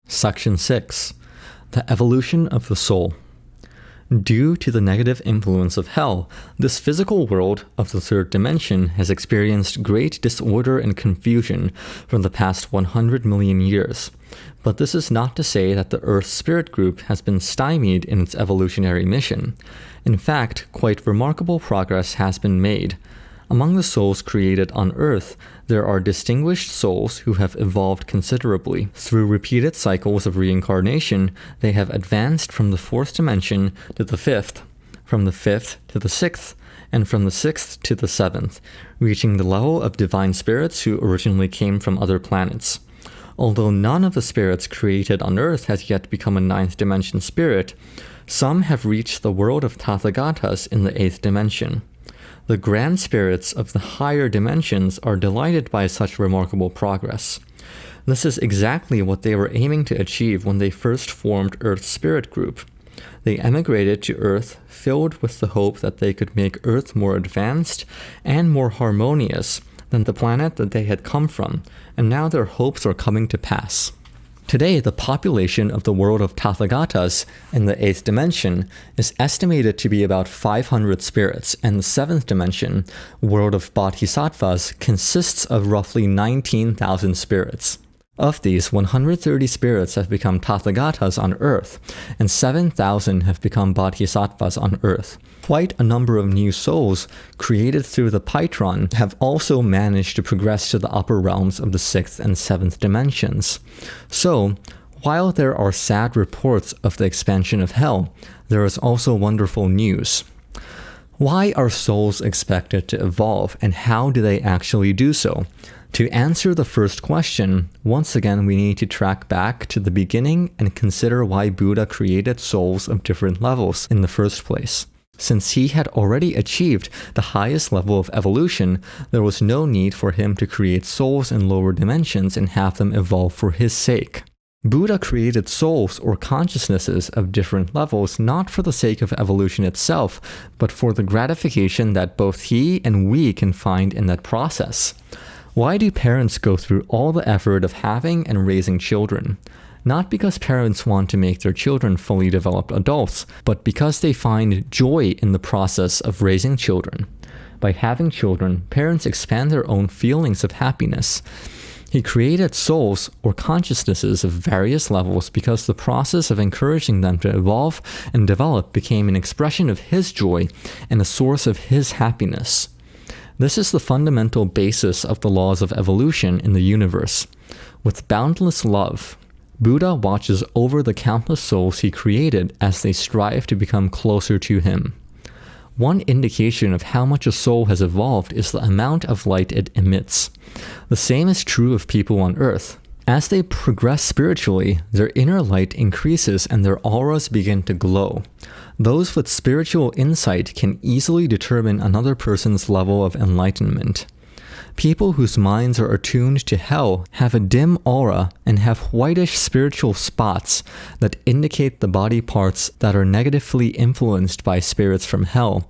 Section 6. The Evolution of the Soul. Due to the negative influence of hell, this physical world of the third dimension has experienced great disorder and confusion for the past 100 million years. But this is not to say that the Earth Spirit Group has been stymied in its evolutionary mission. In fact, quite remarkable progress has been made. Among the souls created on Earth, there are distinguished souls who have evolved considerably. Through repeated cycles of reincarnation, they have advanced from the fourth dimension to the fifth, from the fifth to the sixth, and from the sixth to the seventh, reaching the level of divine spirits who originally came from other planets. Although none of the spirits created on Earth has yet become a ninth dimension spirit, some have reached the world of Tathagatas in the eighth dimension. The grand spirits of the higher dimensions are delighted by such remarkable progress. This is exactly what they were aiming to achieve when they first formed Earth's Spirit Group. They emigrated to Earth filled with the hope that they could make Earth more advanced and more harmonious than the planet that they had come from, and now their hopes are coming to pass. Today, the population of the world of Tathagatas in the 8th dimension is estimated to be about 500 spirits, and the 7th dimension, world of Bodhisattvas, consists of roughly 19,000 spirits. Of these, 130 spirits have become Tathagatas on Earth, and 7,000 have become Bodhisattvas on Earth. Quite a number of new souls created through the Paitron have also managed to progress to the upper realms of the 6th and 7th dimensions. So, while there are sad reports of the expansion of hell, there is also wonderful news. Why are souls expected to evolve, and how do they actually do so? To answer the first question, once again we need to track back to the beginning and consider why Buddha created souls of different levels in the first place. Since he had already achieved the highest level of evolution, there was no need for him to create souls in lower dimensions and have them evolve for his sake. Buddha created souls or consciousnesses of different levels not for the sake of evolution itself, but for the gratification that both he and we can find in that process. Why do parents go through all the effort of having and raising children? Not because parents want to make their children fully developed adults, but because they find joy in the process of raising children. By having children, parents expand their own feelings of happiness. He created souls or consciousnesses of various levels because the process of encouraging them to evolve and develop became an expression of his joy and a source of his happiness. This is the fundamental basis of the laws of evolution in the universe. With boundless love, Buddha watches over the countless souls he created as they strive to become closer to him. One indication of how much a soul has evolved is the amount of light it emits. The same is true of people on Earth. As they progress spiritually, their inner light increases and their auras begin to glow. Those with spiritual insight can easily determine another person's level of enlightenment. People whose minds are attuned to hell have a dim aura and have whitish spiritual spots that indicate the body parts that are negatively influenced by spirits from hell.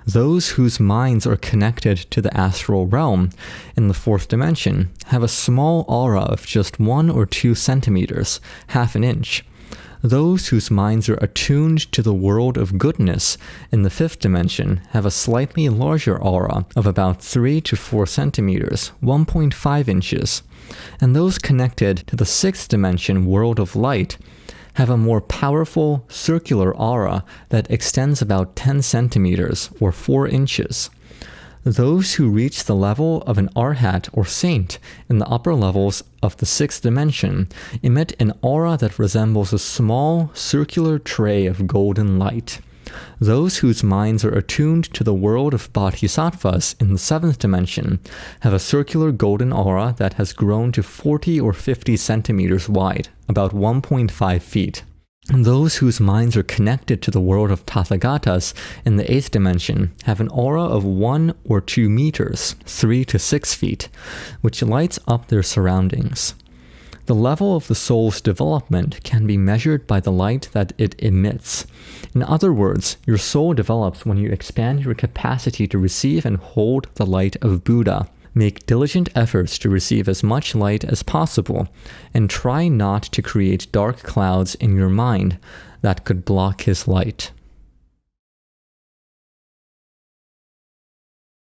Those whose minds are connected to the astral realm in the 4th dimension have a small aura of just 1 or 2 centimeters, half an inch. Those whose minds are attuned to the world of goodness in the 5th dimension have a slightly larger aura of about 3 to 4 centimeters, 1.5 inches. And those connected to the 6th dimension world of light have a more powerful circular aura that extends about 10 centimeters or 4 inches. Those who reach the level of an arhat or saint in the upper levels of the 6th dimension emit an aura that resembles a small circular tray of golden light. Those whose minds are attuned to the world of bodhisattvas in the 7th dimension have a circular golden aura that has grown to 40 or 50 centimeters wide, about 1.5 feet. Those whose minds are connected to the world of Tathagatas in the 8th dimension have an aura of 1 or 2 meters, 3 to 6 feet, which lights up their surroundings. The level of the soul's development can be measured by the light that it emits. In other words, your soul develops when you expand your capacity to receive and hold the light of Buddha. Make diligent efforts to receive as much light as possible, and try not to create dark clouds in your mind that could block his light.